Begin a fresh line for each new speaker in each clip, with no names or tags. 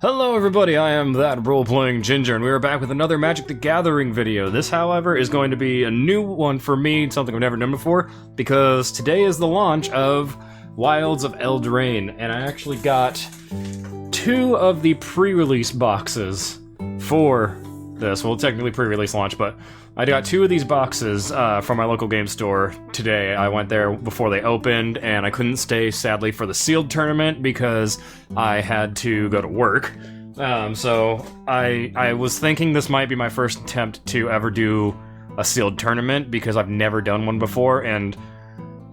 Hello everybody, I am that role-playing Ginger, and we are back with another Magic the Gathering video. This, however, is going to be a new one for me, something I've never done before, because today is the launch of Wilds of Eldraine, and I actually got two of the pre-release boxes for this. Well, technically pre-release launch, but I got two of these boxes from my local game store today. I went there before they opened, and I couldn't stay, sadly, for the sealed tournament because I had to go to work. So I was thinking this might be my first attempt to ever do a sealed tournament because I've never done one before, and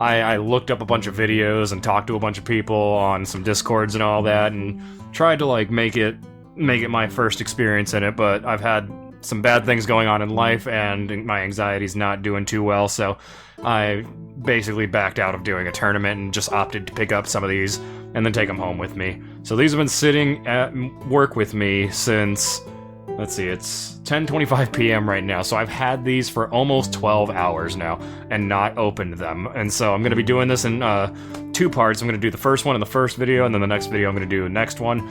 I looked up a bunch of videos and talked to a bunch of people on some Discords and all that, and tried to like make it my first experience in it, but I've had some bad things going on in life, and my anxiety's not doing too well, so I basically backed out of doing a tournament and just opted to pick up some of these and then take them home with me. So these have been sitting at work with me since, let's see, it's 10:25 p.m. right now, so I've had these for almost 12 hours now and not opened them. And so I'm going to be doing this in two parts. I'm going to do the first one in the first video, and then the next video I'm going to do the next one.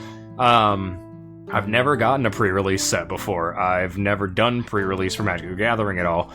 I've never gotten a pre-release set before. I've never done pre-release for Magic the Gathering at all.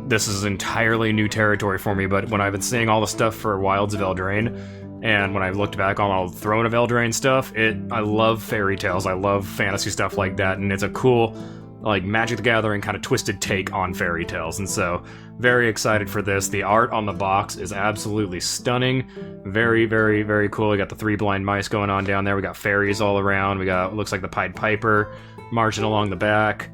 This is entirely new territory for me, but when I've been seeing all the stuff for Wilds of Eldraine, and when I've looked back on all the Throne of Eldraine stuff, I love fairy tales, I love fantasy stuff like that, and it's a cool, like, Magic the Gathering kind of twisted take on fairy tales, and so very excited for this. The art on the box is absolutely stunning. Very, very, very cool. We got the three blind mice going on down there. We got fairies all around. We got, looks like the Pied Piper marching along the back.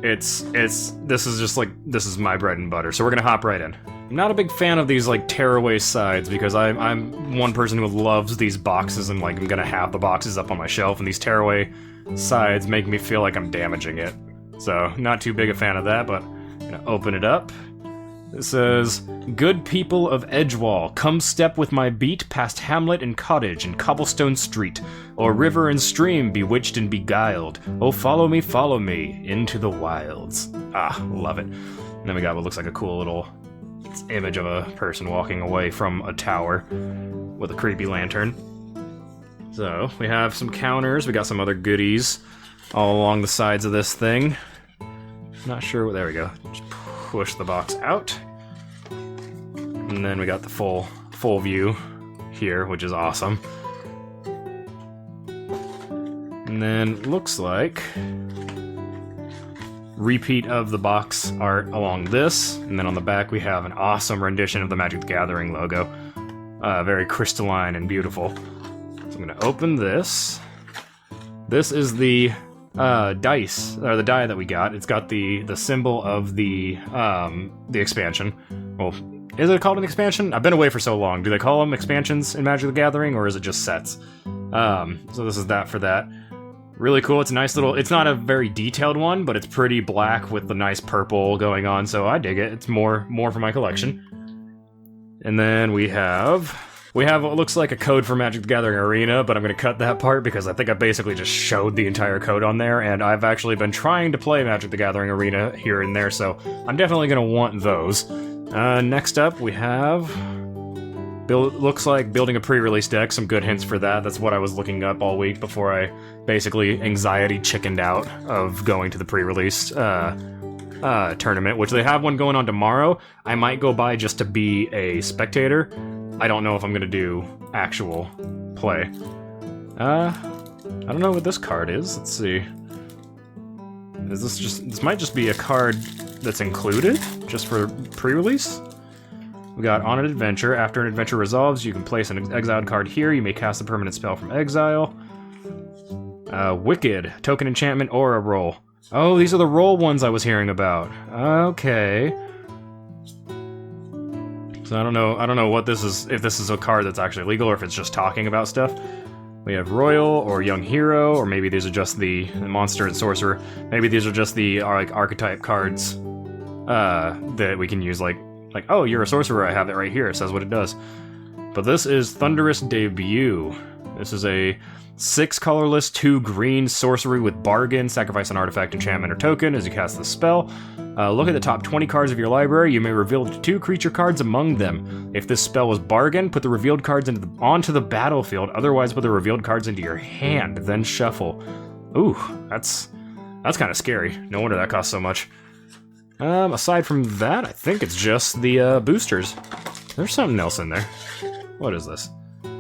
This is my bread and butter, so we're gonna hop right in. I'm not a big fan of these, like, tearaway sides, because I'm one person who loves these boxes, and, like, I'm gonna have the boxes up on my shelf, and these tearaway sides make me feel like I'm damaging it. So, not too big a fan of that, but I'm gonna open it up. It says, "Good people of Edgewall, come step with my beat past hamlet and cottage and cobblestone street, o'er river and stream bewitched and beguiled. Oh, follow me, into the wilds." Ah, love it. And then we got what looks like a cool little image of a person walking away from a tower with a creepy lantern. So, we have some counters, we got some other goodies all along the sides of this thing. Not sure what, there we go. Just push the box out. And then we got the full view here, which is awesome. And then looks like repeat of the box art along this, and then on the back we have an awesome rendition of the Magic the Gathering logo. Very crystalline and beautiful. So I'm gonna open this. This is the dice, or the die that we got. It's got the symbol of the expansion. Well, is it called an expansion? I've been away for so long. Do they call them expansions in Magic the Gathering, or is it just sets? So this is that for that. Really cool. It's a nice little, it's not a very detailed one, but it's pretty black with the nice purple going on, so I dig it. It's more for my collection. And then we have what looks like a code for Magic the Gathering Arena, but I'm going to cut that part because I think I basically just showed the entire code on there, and I've actually been trying to play Magic the Gathering Arena here and there, so I'm definitely going to want those. Next up, we have looks like building a pre-release deck, some good hints for that. That's what I was looking up all week before I basically anxiety chickened out of going to the pre-release tournament, which they have one going on tomorrow. I might go by just to be a spectator. I don't know if I'm gonna do actual play. I don't know what this card is. Let's see. Is this might just be a card that's included, just for pre-release? We got on an adventure. After an adventure resolves, you can place an exiled card here. You may cast a permanent spell from exile. Wicked. Token enchantment or a roll. Oh, these are the roll ones I was hearing about. Okay. So I don't know what this is, if this is a card that's actually legal or if it's just talking about stuff. We have Royal or Young Hero, or maybe these are just the Monster and Sorcerer. Maybe these are just the like archetype cards that we can use, like, oh, you're a sorcerer, I have it right here, it says what it does. But this is Thunderous Debut. This is a 6 colorless, 2 green sorcery with bargain. Sacrifice an artifact, enchantment, or token as you cast the spell. Look at the top 20 cards of your library. You may reveal 2 creature cards among them. If this spell was bargain, put the revealed cards onto the battlefield. Otherwise, put the revealed cards into your hand, then shuffle. Ooh, that's kind of scary. No wonder that costs so much. Aside from that, I think it's just the boosters. There's something else in there. What is this?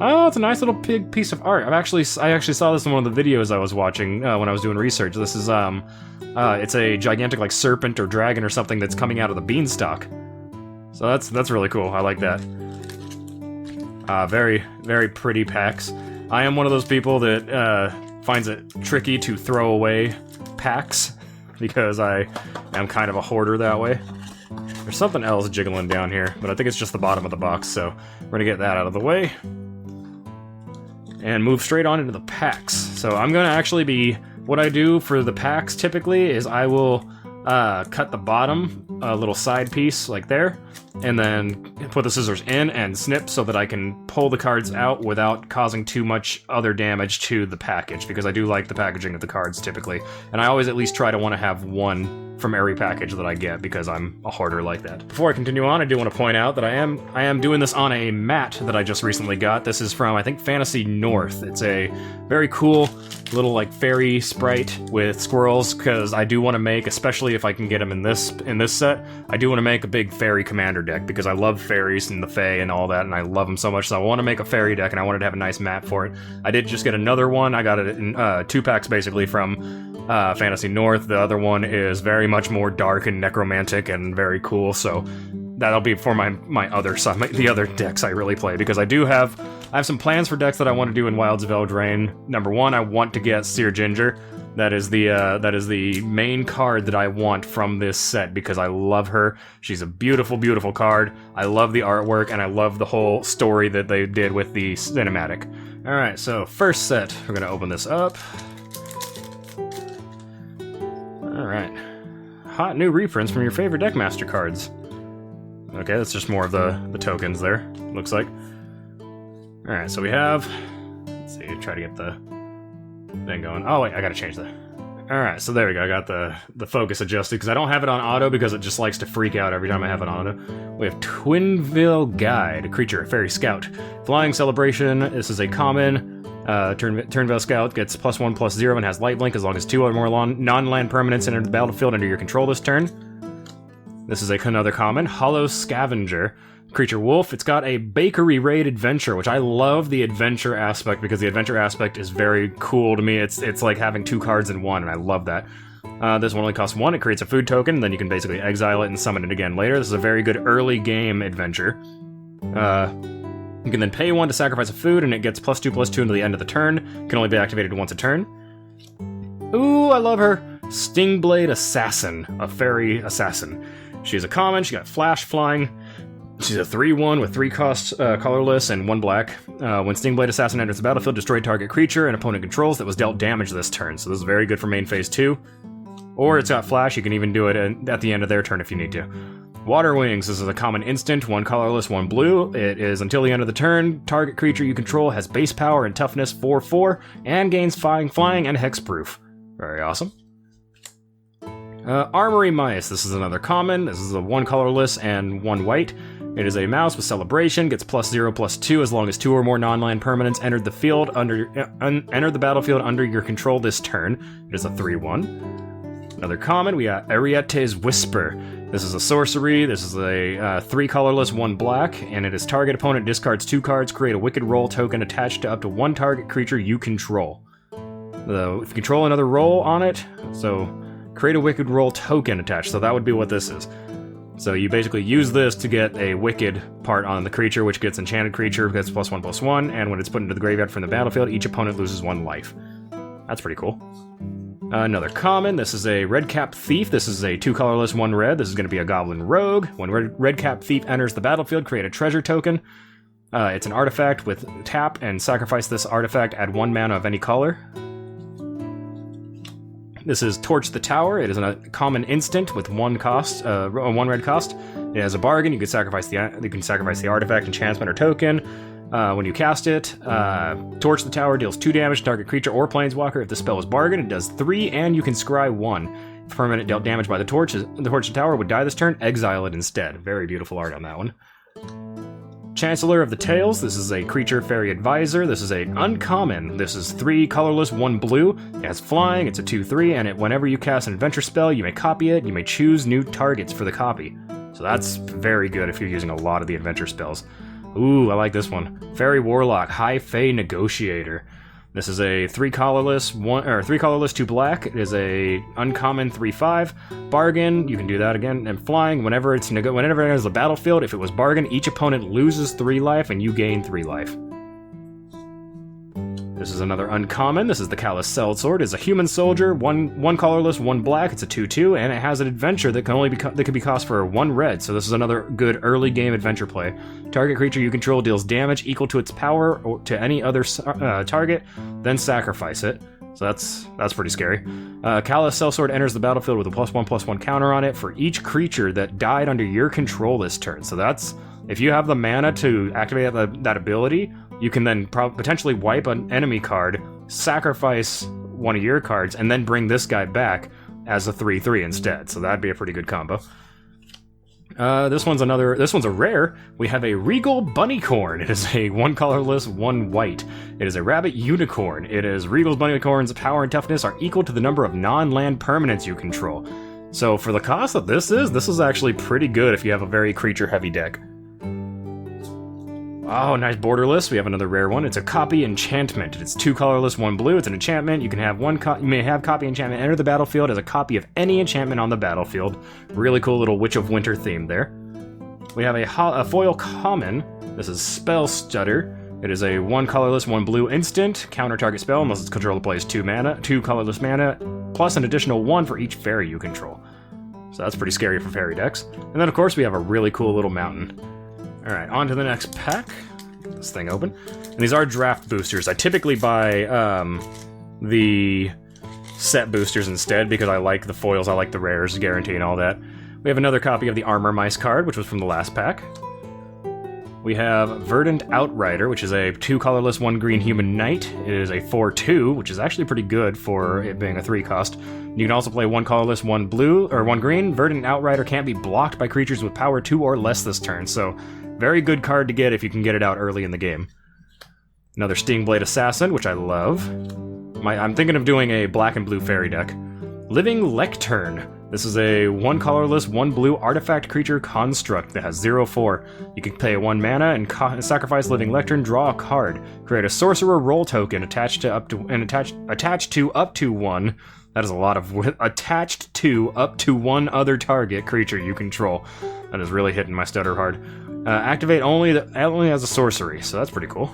Oh, it's a nice little pig piece of art. I actually saw this in one of the videos I was watching when I was doing research. This is it's a gigantic like serpent or dragon or something that's coming out of the beanstalk. So that's really cool. I like that. Very, very pretty packs. I am one of those people that finds it tricky to throw away packs because I am kind of a hoarder that way. There's something else jiggling down here, but I think it's just the bottom of the box, so we're gonna get that out of the way. And move straight on into the packs. So I'm gonna actually be, what I do for the packs typically is I will cut the bottom, a little side piece like there, and then put the scissors in and snip so that I can pull the cards out without causing too much other damage to the package, because I do like the packaging of the cards typically, and I always at least try to want to have one from every package that I get because I'm a hoarder like that. Before I continue on, I do want to point out that I am doing this on a mat that I just recently got. This is from, I think, Fantasy North. It's a very cool little like fairy sprite with squirrels, because I do want to make, especially if I can get them in this set, I do want to make a big fairy commander deck because I love fairies and the fae and all that, and I love them so much, so I want to make a fairy deck and I wanted to have a nice map for it. I did just get another one. I got it in 2 packs basically from Fantasy North. The other one is very much more dark and necromantic and very cool, so that'll be for my other side, the other decks I really play, because I have some plans for decks that I want to do in Wilds of Eldraine. Number 1, I want to get trpginger. That is the main card that I want from this set because I love her. She's a beautiful, beautiful card. I love the artwork and I love the whole story that they did with the cinematic. All right, so first set, we're gonna open this up. All right, hot new reprints from your favorite Deckmaster cards. Okay, that's just more of the tokens there, looks like. All right, so we have, let's see, try to get the thing going. Oh wait, I gotta change that. All right, so there we go. I got the focus adjusted because I don't have it on auto because it just likes to freak out every time I have it on auto. We have Twinville Guide, a creature, a fairy scout. Flying Celebration, this is a common. Turnville Scout gets +1/+0 and has lifelink as long as 2 or more non-land permanents enter the battlefield under your control this turn. This is another common. Hollow Scavenger, creature wolf. It's got a bakery raid adventure, which I love the adventure aspect because the adventure aspect is very cool to me. It's like having 2 cards in one, and I love that. This one only costs 1. It creates a food token, and then you can basically exile it and summon it again later. This is a very good early game adventure. You can then pay 1 to sacrifice a food, and it gets +2/+2 until the end of the turn. Can only be activated once a turn. Ooh, I love her! Stingblade Assassin, a fairy assassin. She's a common, she got flash flying. She's a 3/1 with 3 costs, colorless, and 1 black. When Stingblade Assassin enters the battlefield, destroy target creature and opponent controls that was dealt damage this turn. So this is very good for main phase 2. Or it's got flash, you can even do it at the end of their turn if you need to. Water Wings, this is a common instant, 1 colorless, 1 blue. It is until the end of the turn. Target creature you control has base power and toughness 4/4, and gains flying and hexproof. Very awesome. Armory Mice, this is another common. This is a 1 colorless and 1 white. It is a mouse with celebration, gets +0/+2 as long as 2 or more non-land permanents entered the field enter the battlefield under your control this turn. It is a 3/1. Another common, we got Ariete's Whisper. This is a sorcery. This is a 3 colorless, 1 black, and it is target opponent discards 2 cards, create a Wicked Roll token attached to up to 1 target creature you control. If you control another roll on it, so create a Wicked Roll token attached, so that would be what this is. So you basically use this to get a Wicked part on the creature, which gets enchanted creature, gets +1/+1, and when it's put into the graveyard from the battlefield, each opponent loses 1 life. That's pretty cool. Another common, this is a Redcap Thief. This is a 2 colorless, 1 red. This is going to be a Goblin Rogue. When Redcap Thief enters the battlefield, create a treasure token. It's an artifact with tap, and sacrifice this artifact, add 1 mana of any color. This is Torch the Tower. It is a common instant with 1 cost, 1 red cost. It has a bargain. You can sacrifice the artifact, enchantment, or token. When you cast it, Torch the Tower deals 2 damage to target creature or planeswalker. If the spell is bargain, it does 3, and you can scry 1. permanent dealt damage by the torch tower would die this turn, exile it instead. Very beautiful art on that one. Chancellor of the Tales, this is a creature fairy advisor. This is an uncommon. This is 3 colorless, 1 blue. It has flying, it's a 2/3, and whenever you cast an adventure spell, you may copy it, you may choose new targets for the copy. So that's very good if you're using a lot of the adventure spells. Ooh, I like this one. Fairy Warlock, High Fae Negotiator. This is a 3 colorless, 2 black. It is a uncommon 3/5. Bargain, you can do that again. And flying, whenever it enters the battlefield, if it was bargain, each opponent loses 3 life and you gain 3 life. This is another uncommon. This is the Callous Sellsword. It's a human soldier, one colorless, 1 black. It's a 2/2, and it has an adventure that can be cost for 1 red. So this is another good early game adventure play. Target creature you control deals damage equal to its power or to any other target, then sacrifice it. So that's pretty scary. Callous Sellsword enters the battlefield with a +1/+1 counter on it for each creature that died under your control this turn. So that's, if you have the mana to activate that ability, you can then potentially wipe an enemy card, sacrifice one of your cards, and then bring this guy back as a 3/3 instead. So that'd be a pretty good combo. This one's a rare. We have a Regal Bunnycorn. It is a 1 colorless, 1 white. It is a rabbit unicorn. It is Regal's Bunnycorn's power and toughness are equal to the number of non-land permanents you control. So for the cost that this is actually pretty good if you have a very creature-heavy deck. Oh, nice borderless. We have another rare one. It's a Copy Enchantment. It's 2 colorless, 1 blue. It's an enchantment. You can have you may have Copy Enchantment enter the battlefield as a copy of any enchantment on the battlefield. Really cool little Witch of Winter theme there. We have a foil common. This is Spell Stutter. It is a 1 colorless, 1 blue instant. Counter target spell unless its controller plays 2 colorless mana, plus an additional 1 for each fairy you control. So that's pretty scary for fairy decks. And then of course we have a really cool little mountain. Alright, on to the next pack. Get this thing open. And these are draft boosters. I typically buy the set boosters instead because I like the foils, I like the rares, guarantee and all that. We have another copy of the Armor Mice card, which was from the last pack. We have Verdant Outrider, which is a 2 colorless, 1 green human knight. It is a 4/2, which is actually pretty good for it being a 3 cost. You can also play 1 colorless, 1 blue, or 1 green. Verdant Outrider can't be blocked by creatures with power 2 or less this turn, so very good card to get if you can get it out early in the game. Another Stingblade Assassin, which I love. I'm thinking of doing a black and blue fairy deck. Living Lectern. This is a 1 colorless, 1 blue artifact creature construct that has 0/4. You can pay 1 mana and sacrifice Living Lectern, draw a card. Create a sorcerer role token attached to up to 1. That is a lot of attached to up to 1 other target creature you control. That is really hitting my stutter hard. Activate only as a sorcery, so that's pretty cool.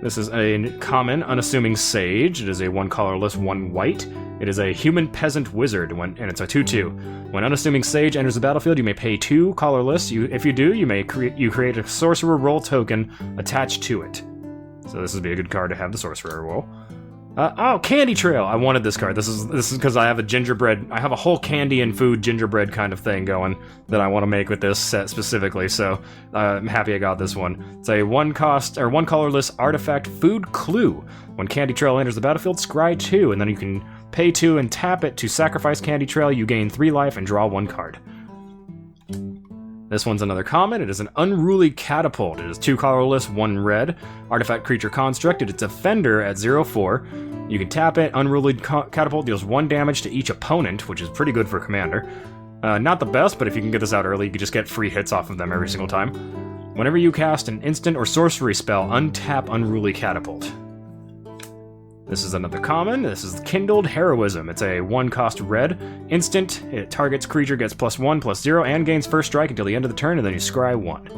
This is a common, Unassuming Sage. It is a 1 colorless, 1 white. It is a human peasant wizard, and it's a 2/2. When Unassuming Sage enters the battlefield, you may pay 2 colorless. If you do, you may create a sorcerer role token attached to it. So this would be a good card to have the sorcerer role. Oh, Candy Trail! I wanted this card. This is because I have I have a whole candy and food gingerbread kind of thing going that I want to make with this set specifically, so I'm happy I got this one. It's a 1 colorless artifact food clue. When Candy Trail enters the battlefield, scry 2, and then you can pay 2 and tap it to sacrifice Candy Trail. You gain 3 life and draw 1 card. This one's another common. It is an Unruly Catapult. It is 2 colorless, 1 red. Artifact creature construct. It's a Fender at 0/4. You can tap it. Unruly Catapult deals 1 damage to each opponent, which is pretty good for Commander. Not the best, but if you can get this out early, you can just get free hits off of them every single time. Whenever you cast an instant or sorcery spell, untap Unruly Catapult. This is another common. This is Kindled Heroism. It's a 1 cost red instant. It targets creature, gets +1/+0, and gains first strike until the end of the turn, and then you scry 1.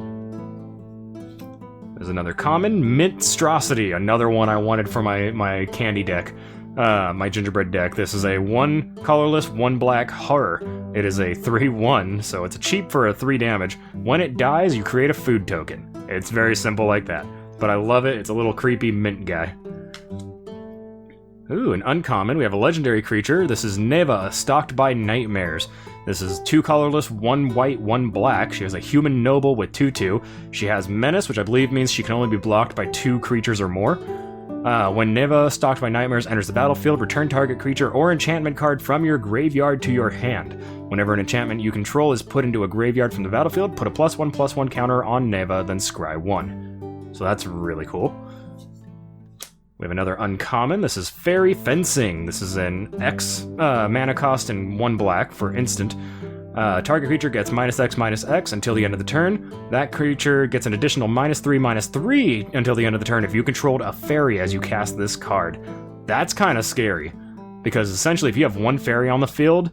There's another common, Minstrosity. Another one I wanted for my candy deck, my gingerbread deck. This is a 1 colorless, 1 black horror. It is a 3/1, so it's a cheap for a 3 damage. When it dies, you create a food token. It's very simple like that, but I love it. It's a little creepy mint guy. Ooh, an uncommon. We have a legendary creature. This is Neva, Stalked by Nightmares. This is 2 colorless, 1 white, 1 black. She is a human noble with 2/2. She has Menace, which I believe means she can only be blocked by 2 creatures or more. When Neva, stalked by nightmares, enters the battlefield, return target creature or enchantment card from your graveyard to your hand. Whenever an enchantment you control is put into a graveyard from the battlefield, put a +1/+1 counter on Neva, then scry 1. So that's really cool. We have another uncommon. This is Fairy Fencing. This is an X mana cost and 1 black for instant. Target creature gets -X/-X until the end of the turn. That creature gets an additional -3/-3 until the end of the turn if you controlled a fairy as you cast this card. That's kind of scary, because essentially if you have 1 fairy on the field,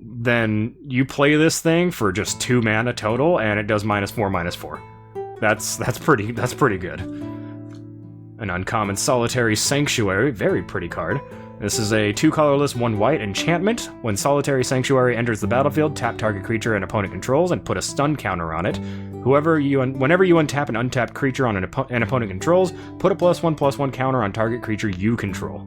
then you play this thing for just 2 mana total, and it does -4/-4. That's pretty good. An uncommon Solitary Sanctuary, very pretty card. This is a 2 colorless, 1 white enchantment. When Solitary Sanctuary enters the battlefield, tap target creature an opponent controls and put a stun counter on it. Whenever you untap an untapped creature on an opponent controls, put a +1/+1 counter on target creature you control.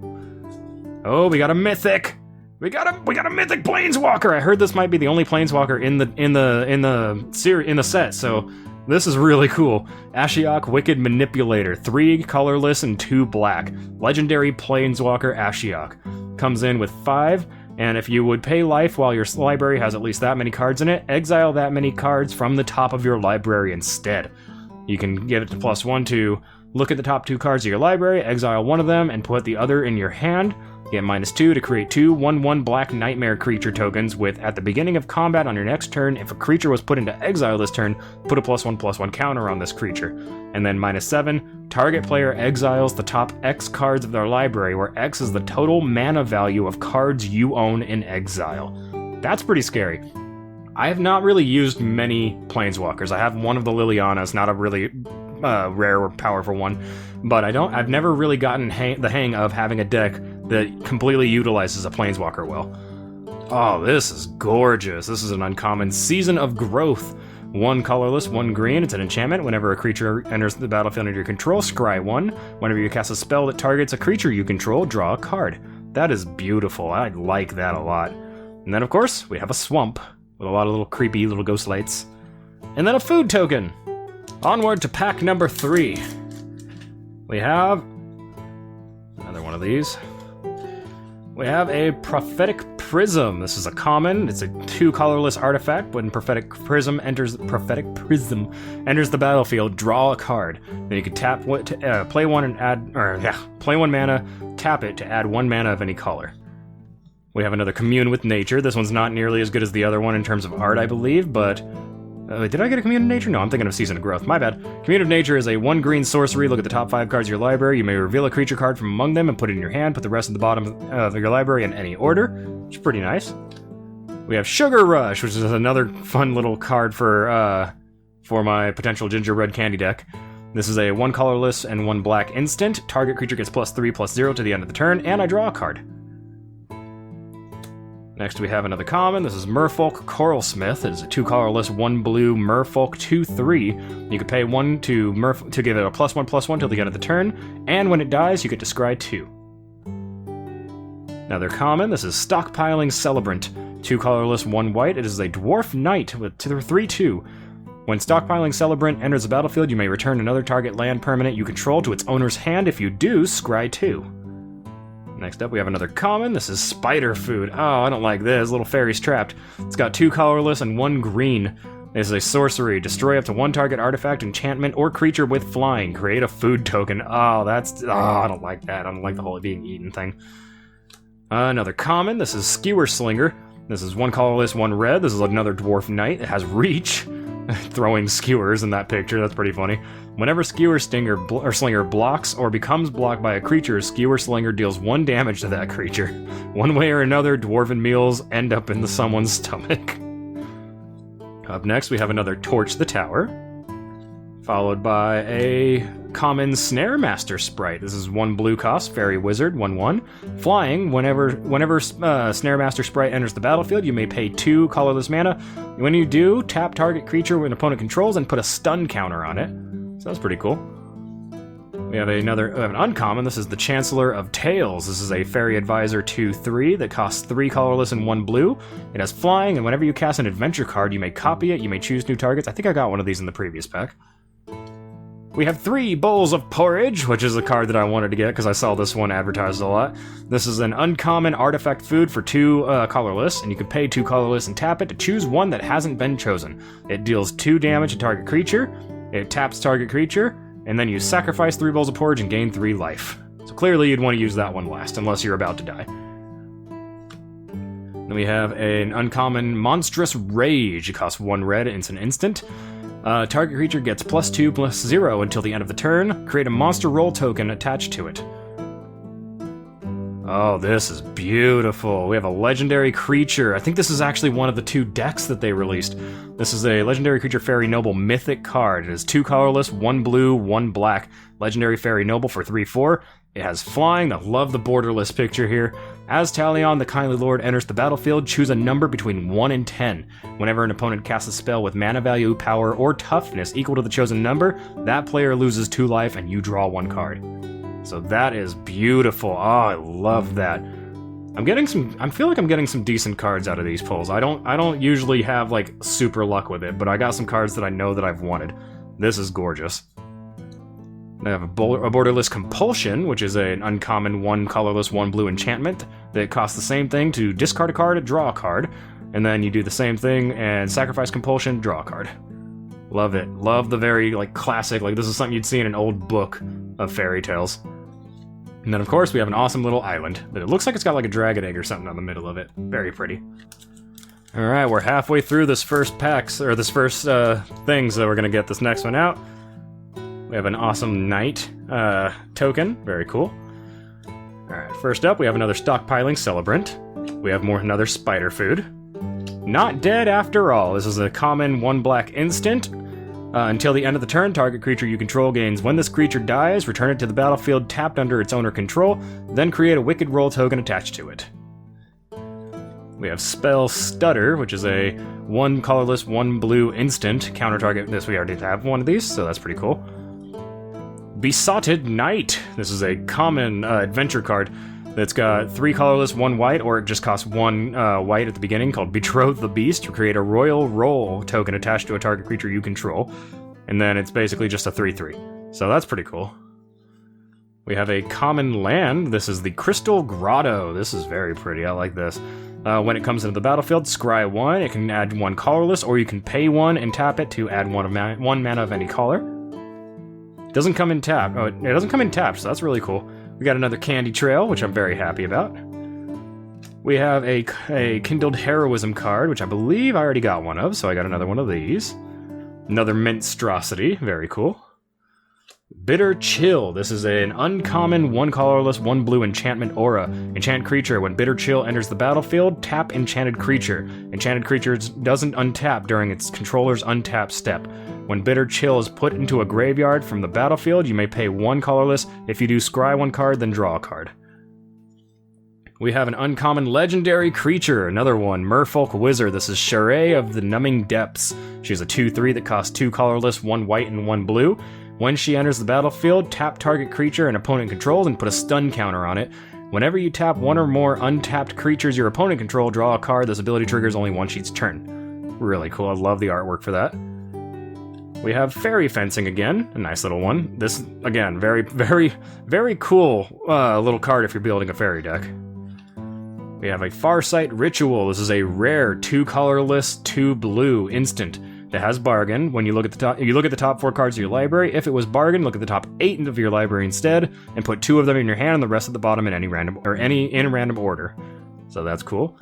Oh, we got a mythic! We got a mythic planeswalker! I heard this might be the only planeswalker in the set, so this is really cool. Ashiok Wicked Manipulator, 3 colorless and 2 black. Legendary Planeswalker Ashiok. Comes in with 5, and if you would pay life while your library has at least that many cards in it, exile that many cards from the top of your library instead. You can give it to +1 to look at the top 2 cards of your library, exile one of them, and put the other in your hand. Get -2 to create 2 1/1 black nightmare creature tokens with, at the beginning of combat on your next turn, if a creature was put into exile this turn, put a +1/+1 counter on this creature. And then -7, target player exiles the top X cards of their library, where X is the total mana value of cards you own in exile. That's pretty scary. I have not really used many planeswalkers. I have one of the Lilianas, not a really rare or powerful one, but I've never really gotten the hang of having a deck that completely utilizes a planeswalker well. Oh, this is gorgeous. This is an uncommon Season of Growth. 1 colorless, 1 green. It's an enchantment. Whenever a creature enters the battlefield under your control, scry 1. Whenever you cast a spell that targets a creature you control, draw a card. That is beautiful. I like that a lot. And then, of course, we have a swamp with a lot of little creepy little ghost lights. And then a food token. Onward to pack number 3. We have another one of these. We have a Prophetic Prism. This is a common. It's a 2 colorless artifact. When Prophetic Prism enters the battlefield, draw a card. Then you can play 1 and play 1 mana, tap it to add 1 mana of any color. We have another Commune with Nature. This one's not nearly as good as the other one in terms of art, I believe, but did I get a Commune of Nature? No, I'm thinking of Season of Growth. My bad. Commune of Nature is a 1 green sorcery. Look at the top 5 cards of your library. You may reveal a creature card from among them and put it in your hand. Put the rest at the bottom of your library in any order, which is pretty nice. We have Sugar Rush, which is another fun little card for my potential gingerbread candy deck. This is a 1 colorless and 1 black instant. Target creature gets +3/+0 to the end of the turn, and I draw a card. Next we have another common. This is Merfolk Coralsmith. It is a 2 colorless, 1 blue Merfolk 2/3. You can pay 1 to give it a +1/+1 till the end of the turn, and when it dies, you get to scry 2. Another common. This is Stockpiling Celebrant. 2 colorless, 1 white. It is a Dwarf Knight with 3/2. When Stockpiling Celebrant enters the battlefield, you may return another target land permanent you control to its owner's hand. If you do, scry 2. Next up, we have another common. This is Spider Food. Oh, I don't like this. Little fairy's trapped. It's got 2 colorless and 1 green. This is a sorcery. Destroy up to 1 target artifact, enchantment, or creature with flying. Create a food token. Oh, I don't like that. I don't like the whole being eaten thing. Another common. This is Skewer Slinger. This is 1 colorless, 1 red. This is another Dwarf Knight. It has reach. Throwing skewers in that picture. That's pretty funny. Whenever Skewer Slinger blocks or becomes blocked by a creature, Skewer Slinger deals 1 damage to that creature. One way or another, dwarven meals end up in someone's stomach. Up next, we have another Torch the Tower, followed by a common Snare Master Sprite. This is 1 blue cost, Fairy Wizard, 1/1. Flying, whenever Snare Master Sprite enters the battlefield, you may pay 2 colorless mana. When you do, tap target creature when opponent controls and put a stun counter on it. So that's pretty cool. We have an uncommon. This is the Chancellor of Tales. This is a Fairy Advisor 2/3 that costs 3 colorless and 1 blue. It has flying, and whenever you cast an adventure card, you may copy it. You may choose new targets. I think I got one of these in the previous pack. We have 3 Bowls of Porridge, which is a card that I wanted to get because I saw this one advertised a lot. This is an uncommon artifact food for 2 colorless, and you can pay 2 colorless and tap it to choose one that hasn't been chosen. It deals 2 damage to target creature, it taps target creature, and then you sacrifice 3 Bowls of Porridge and gain 3 life. So clearly you'd want to use that one last, unless you're about to die. Then we have an uncommon Monstrous Rage. It costs 1 red, and it's an instant. Target creature gets +2/+0 until the end of the turn. Create a monster roll token attached to it. Oh, this is beautiful. We have a legendary creature. I think this is actually one of the 2 decks that they released. This is a legendary creature Fairy Noble mythic card. It is 2 colorless, 1 blue, 1 black. Legendary Fairy Noble for 3/4. It has flying. I love the borderless picture here. As Talion, the Kindly Lord, enters the battlefield, choose a number between 1 and 10. Whenever an opponent casts a spell with mana value, power, or toughness equal to the chosen number, that player loses 2 life and you draw 1 card. So that is beautiful. Oh, I love that. I feel like I'm getting some decent cards out of these pulls. I don't usually have like super luck with it, but I got some cards that I know that I've wanted. This is gorgeous. I have a Borderless Compulsion, which is an uncommon 1 colorless, 1 blue enchantment that costs the same thing to discard a card, draw a card, and then you do the same thing and sacrifice Compulsion, draw a card. Love it. Love the very like classic, like this is something you'd see in an old book of fairy tales. And then of course we have an awesome little island that it looks like it's got like a dragon egg or something on the middle of it. Very pretty. Alright, we're halfway through this first packs, or this first thing, so we're gonna get this next one out. We have an awesome Knight token. Very cool. Alright, first up we have another Stockpiling Celebrant. We have another Spider Food. Not Dead After All. This is a common 1 black instant. Until the end of the turn, target creature you control gains. When this creature dies, return it to the battlefield tapped under its owner control, then create a Wicked Roll token attached to it. We have Spell Stutter, which is a 1 colorless, 1 blue instant. Counter target this. We already have one of these, so that's pretty cool. Besotted Knight. This is a common adventure card that's got 3 colorless, 1 white, or it just costs 1 white at the beginning, called Betroth the Beast, to create a Royal Roll token attached to a target creature you control. And then it's basically just a 3/3. So that's pretty cool. We have a common land. This is the Crystal Grotto. This is very pretty. I like this. When it comes into the battlefield, scry 1. It can add 1 colorless, or you can pay 1 and tap it to add 1 mana of any color. Doesn't come in tap. Oh, it doesn't come in tap, so that's really cool. We got another Candy Trail, which I'm very happy about. We have a Kindled Heroism card, which I believe I already got one of, so I got another one of these. Another Minstrosity, very cool. Bitter Chill. This is an uncommon 1 colorless, 1 blue enchantment aura. Enchant creature. When Bitter Chill enters the battlefield, tap enchanted creature. Enchanted creature doesn't untap during its controller's untap step. When Bitter Chill is put into a graveyard from the battlefield, you may pay 1 colorless. If you do, scry 1 card, then draw a card. We have an uncommon legendary creature, another one, Merfolk Wizard. This is Charé of the Numbing Depths. She's a 2/3 that costs 2 colorless, 1 white, and 1 blue. When she enters the battlefield, tap target creature an opponent controls and put a stun counter on it. Whenever you tap 1 or more untapped creatures your opponent control, draw a card. This ability triggers only 1 each turn. Really cool. I love the artwork for that. We have Fairy Fencing again, a nice little one. This, again, very, very, very cool little card if you're building a fairy deck. We have a Farsight Ritual. This is a rare 2 colorless, 2 blue instant that has Bargain. When you look at the top 4 cards of your library. If it was Bargain, look at the top 8 of your library instead, and put 2 of them in your hand and the rest at the bottom in any random order. So that's cool.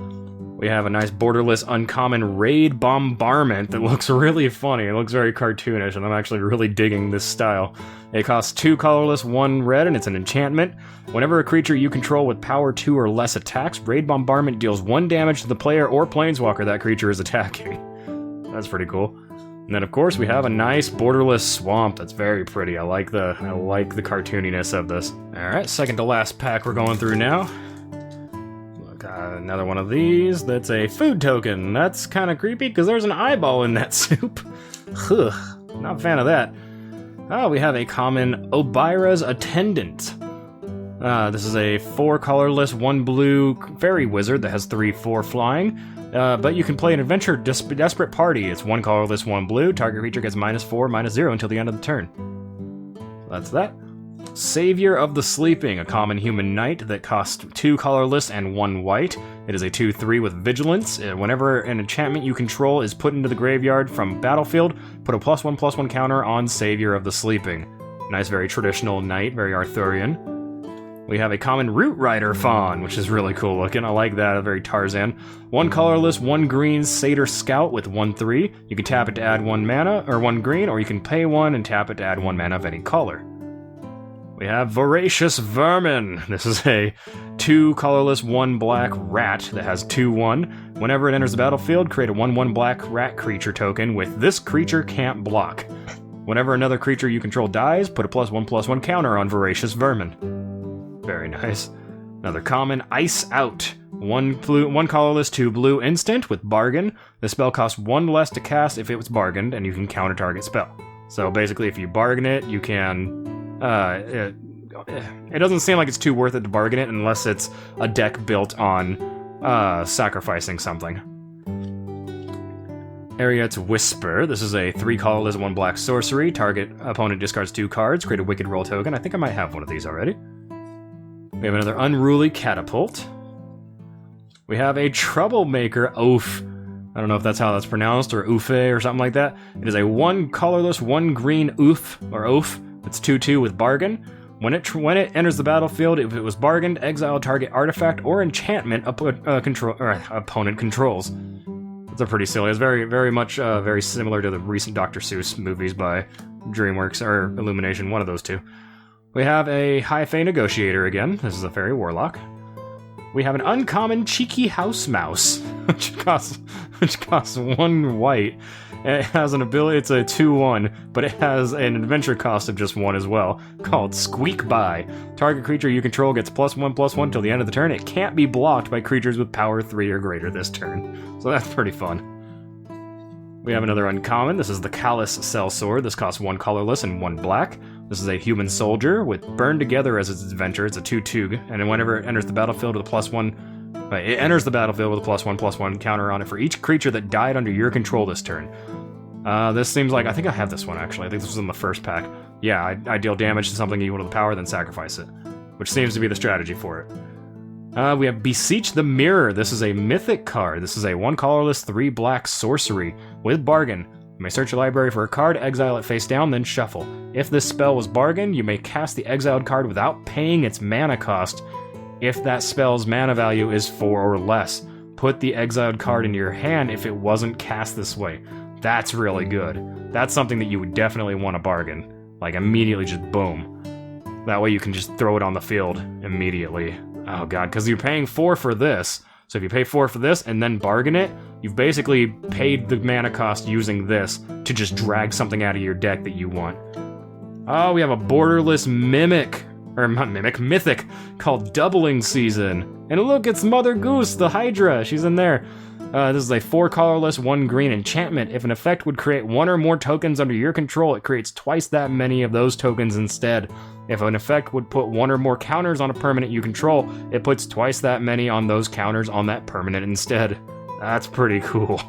We have a nice borderless uncommon Raid Bombardment that looks really funny. It looks very cartoonish, and I'm actually really digging this style. It costs 2 colorless, 1 red, and it's an enchantment. Whenever a creature you control with power 2 or less attacks, Raid Bombardment deals 1 damage to the player or planeswalker that creature is attacking. That's pretty cool. And then of course we have a nice borderless swamp that's very pretty. I like the cartooniness of this. Alright, second to last pack we're going through now. Another one of these. That's a food token. That's kind of creepy because there's an eyeball in that soup. Ugh, not a fan of that. Oh, we have a common Obira's Attendant. This is a 4 colorless, 1 blue fairy wizard that has 3/4 flying. But you can play an adventure Desperate Party. It's 1 colorless, 1 blue. Target creature gets -4, -0 until the end of the turn. that's that. Savior of the Sleeping, a common human knight that costs 2 colorless and 1 white. It is a 2/3 with vigilance. Whenever an enchantment you control is put into the graveyard from battlefield, put a +1/+1 counter on Savior of the Sleeping. Nice, very traditional knight, very Arthurian. We have a common Root Rider Fawn, which is really cool looking. I like that, very Tarzan. 1 colorless, 1 green Satyr Scout with 1/3. You can tap it to add 1 mana, or 1 green, or you can pay 1 and tap it to add 1 mana of any color. We have Voracious Vermin. This is a 2 colorless, 1 black rat that has 2/1. Whenever it enters the battlefield, create a 1/1 black rat creature token with this creature can't block. Whenever another creature you control dies, put a +1/+1 counter on Voracious Vermin. Very nice. Another common, Ice Out. 1 colorless, 2 blue instant with Bargain. The spell costs 1 less to cast if it was bargained, and you can counter target spell. So basically, if you bargain it, you can... it doesn't seem like it's too worth it to bargain it unless it's a deck built on sacrificing something. Ariet's Whisper. This is a 3 colorless, 1 black sorcery. Target opponent discards 2 cards. Create a Wicked Roll token. I think I might have one of these already. We have another Unruly Catapult. We have a Troublemaker Oaf. I don't know if that's how that's pronounced, or Oofe, or something like that. It is a 1 colorless, 1 green Oof, or Oaf. It's 2/2 with Bargain. When it enters the battlefield, if it was bargained, exile target artifact or enchantment opponent controls. It's a pretty silly. It's very much very similar to the recent Dr. Seuss movies by DreamWorks, or Illumination, one of those two. We have a High Fae Negotiator again. This is a Fairy Warlock. We have an uncommon Cheeky House Mouse, which costs 1 white. It has an ability, it's a 2/1, but it has an adventure cost of just 1 as well, called Squeak By. Target creature you control gets +1/+1 till the end of the turn. It can't be blocked by creatures with power 3 or greater this turn. So that's pretty fun. We have another uncommon. This is the Callous Sellsword. This costs 1 colorless and 1 black. This is a human soldier with Burn Together as its adventure. It's a 2/2, and whenever it enters the battlefield with a +1... It enters the battlefield with a +1/+1 counter on it for each creature that died under your control this turn. This seems like... I think I have this one, actually. I think this was in the first pack. Yeah, I deal damage to something equal to the power, then sacrifice it, which seems to be the strategy for it. We have Beseech the Mirror. This is a mythic card. This is a 1 colorless, 3 black sorcery with Bargain. You may search your library for a card, exile it face down, then shuffle. If this spell was bargained, you may cast the exiled card without paying its mana cost if that spell's mana value is 4 or less. Put the exiled card in your hand if it wasn't cast this way. That's really good. That's something that you would definitely want to bargain. Like, immediately just boom. That way you can just throw it on the field immediately. Oh god, because you're paying 4 for this. So if you pay 4 for this and then bargain it, you've basically paid the mana cost using this to just drag something out of your deck that you want. Oh, we have a borderless Mimic. Or not Mimic, Mythic, called Doubling Season. And look, it's Mother Goose, the Hydra. She's in there. This is a 4 colorless, 1 green enchantment. If an effect would create 1 or more tokens under your control, it creates twice that many of those tokens instead. If an effect would put 1 or more counters on a permanent you control, it puts twice that many on those counters on that permanent instead. That's pretty cool.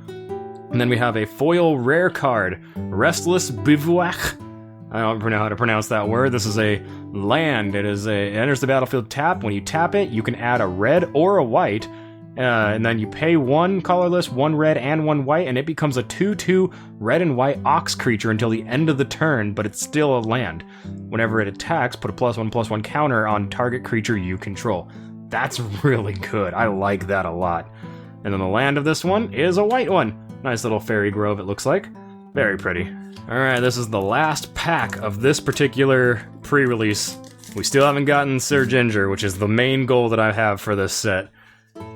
And then we have a foil rare card, Restless Bivouac. I don't know how to pronounce that word. This is a land. It enters the battlefield tapped. When you tap it, you can add a red or a white, and then you pay 1 colorless, 1 red, and 1 white, and it becomes a 2/2 red and white ox creature until the end of the turn, but it's still a land. Whenever it attacks, put a +1/+1 counter on target creature you control. That's really good. I like that a lot. And then the land of this one is a white one. Nice little fairy grove, it looks like. Very pretty. Alright, this is the last pack of this particular pre-release. We still haven't gotten Sir Ginger, which is the main goal that I have for this set.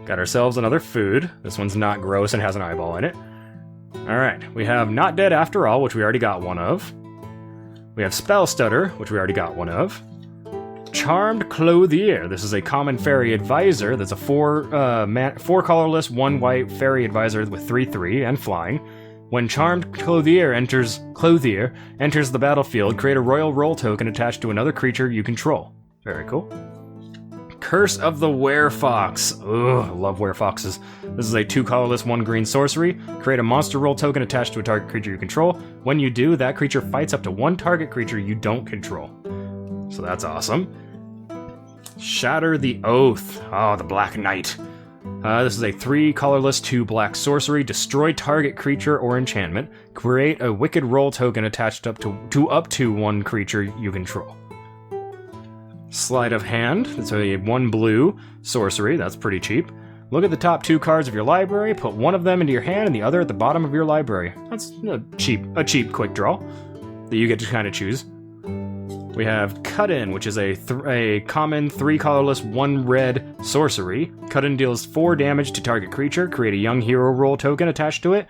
Got ourselves another food. This one's not gross and has an eyeball in it. Alright, we have Not Dead After All, which we already got one of. We have Spell Stutter, which we already got one of. Charmed Clothier. This is a common fairy advisor that's a 4 colorless, 1 white fairy advisor with 3/3 and flying. When Charmed Clothier enters the battlefield, create a royal roll token attached to another creature you control. Very cool. Curse of the Werefox. Ugh, I love werefoxes. This is a 2 colorless, 1 green sorcery. Create a monster roll token attached to a target creature you control. When you do, that creature fights up to 1 target creature you don't control. So that's awesome. Shatter the Oath. Oh, the Black Knight. This is a 3 colorless, 2 black sorcery. Destroy target creature or enchantment. Create a wicked roll token attached up to 1 creature you control. Sleight of Hand. It's a 1 blue sorcery. That's pretty cheap. Look at the top 2 cards of your library. Put one of them into your hand and the other at the bottom of your library. That's a cheap quick draw that you get to kind of choose. We have Cut In, which is a common 3 colorless, 1 red sorcery. Cut In deals 4 damage to target creature. Create a young hero roll token attached to it,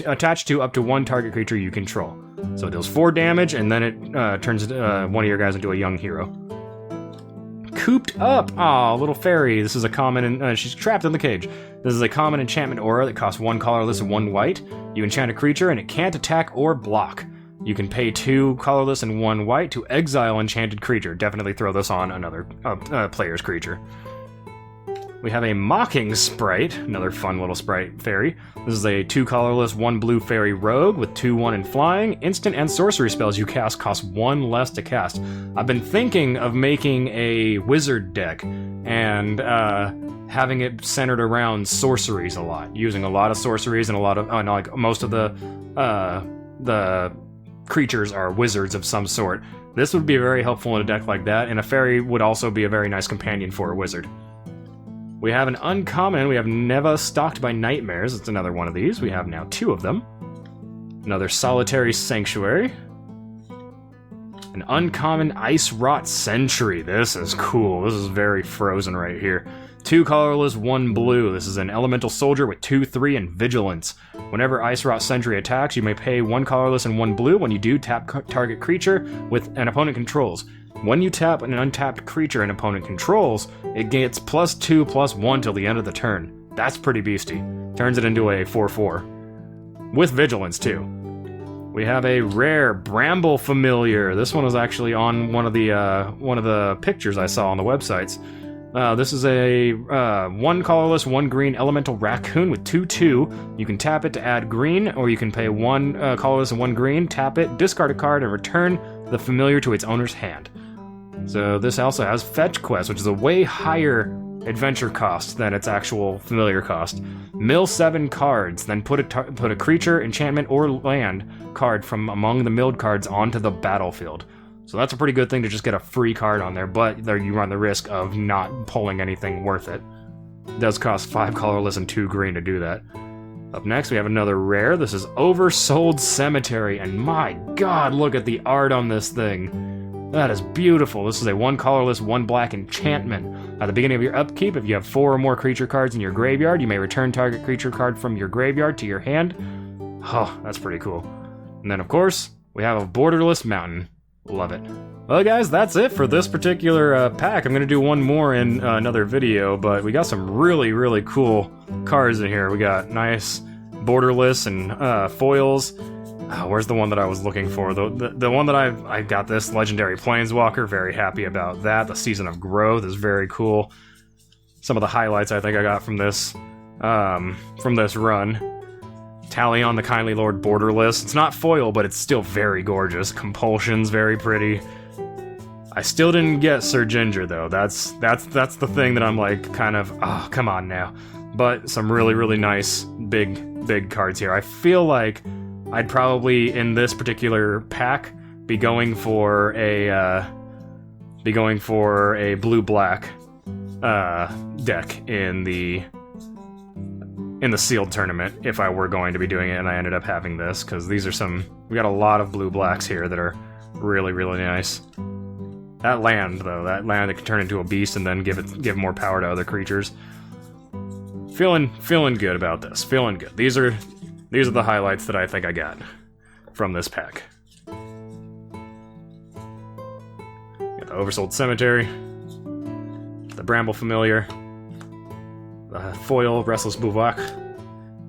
attached to up to 1 target creature you control. So it deals 4 damage, and then it turns one of your guys into a young hero. Cooped Up. Aw, little fairy. This is a common, she's trapped in the cage. This is a common enchantment aura that costs 1 colorless and 1 white. You enchant a creature, and it can't attack or block. You can pay 2 colorless and 1 white to exile enchanted creature. Definitely throw this on another player's creature. We have a Mocking Sprite, another fun little sprite fairy. This is a 2 colorless, 1 blue fairy rogue with 2/1 in flying. Instant and sorcery spells you cast cost 1 less to cast. I've been thinking of making a wizard deck and having it centered around sorceries a lot, using a lot of sorceries and a lot of like most of the creatures are wizards of some sort. This would be very helpful in a deck like that, and a fairy would also be a very nice companion for a wizard. We have an uncommon. We have Neva Stalked by Nightmares. It's another one of these. We have now 2 of them. Another Solitary Sanctuary. An uncommon Ice Rot Sentry. This is cool. This is very frozen right here. 2 colorless, 1 blue. This is an elemental soldier with 2, 3, and vigilance. Whenever Ice Rot Sentry attacks, you may pay 1 colorless and 1 blue. When you do, tap target creature with an opponent controls. When you tap an untapped creature an opponent controls, it gets +2/+1 till the end of the turn. That's pretty beastie. Turns it into a 4/4. With vigilance, too. We have a rare Bramble Familiar. This one was actually on one of the pictures I saw on the websites. This is a 1 colorless, 1 green elemental raccoon with 2/2. You can tap it to add green, or you can pay 1 colorless and 1 green, tap it, discard a card, and return the familiar to its owner's hand. So this also has Fetch Quest, which is a way higher adventure cost than its actual familiar cost. Mill 7 cards, then put a creature, enchantment, or land card from among the milled cards onto the battlefield. So that's a pretty good thing to just get a free card on there, but there you run the risk of not pulling anything worth it. It does cost 5 colorless and 2 green to do that. Up next, we have another rare. This is Oversold Cemetery, and my god, look at the art on this thing. That is beautiful. This is a 1 colorless, 1 black enchantment. At the beginning of your upkeep, if you have 4 or more creature cards in your graveyard, you may return target creature card from your graveyard to your hand. Oh, that's pretty cool. And then, of course, we have a Borderless Mountain. Love it. Well, guys, that's it for this particular pack. I'm going to do one more in another video, but we got some really, really cool cards in here. We got nice borderless and foils. Where's the one that I was looking for? The one that I got, this Legendary Planeswalker. Very happy about that. The Season of Growth is very cool. Some of the highlights I think I got from this run. Talion the Kindly Lord borderless. It's not foil, but it's still very gorgeous. Compulsion's very pretty. I still didn't get Sir Ginger though. That's the thing that I'm like kind of, oh, come on now. But some really, really nice big cards here. I feel like I'd probably, in this particular pack, be going for a blue-black deck in the sealed tournament if I were going to be doing it, and I ended up having this, because these are we got a lot of blue-blacks here that are really, really nice. That land, though, that can turn into a beast and then give more power to other creatures. Feeling good about this. Feeling good. These are the highlights that I think I got from this pack. Got the Oversold Cemetery, the Bramble Familiar, the foil Restless Buvak,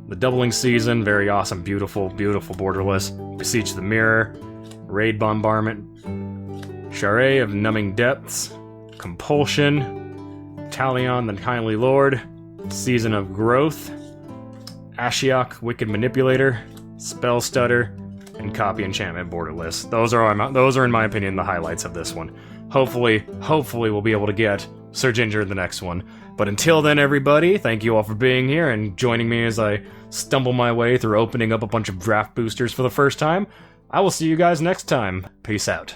the Doubling Season, very awesome, beautiful, beautiful borderless, Beseech the Mirror, Raid Bombardment, Charade of Numbing Depths, Compulsion, Talion, the Kindly Lord, Season of Growth, Ashiok, Wicked Manipulator, Spell Stutter, and Copy Enchantment borderless. Those are, in my opinion, the highlights of this one. Hopefully we'll be able to get Sir Ginger in the next one. But until then, everybody, thank you all for being here and joining me as I stumble my way through opening up a bunch of draft boosters for the first time. I will see you guys next time. Peace out.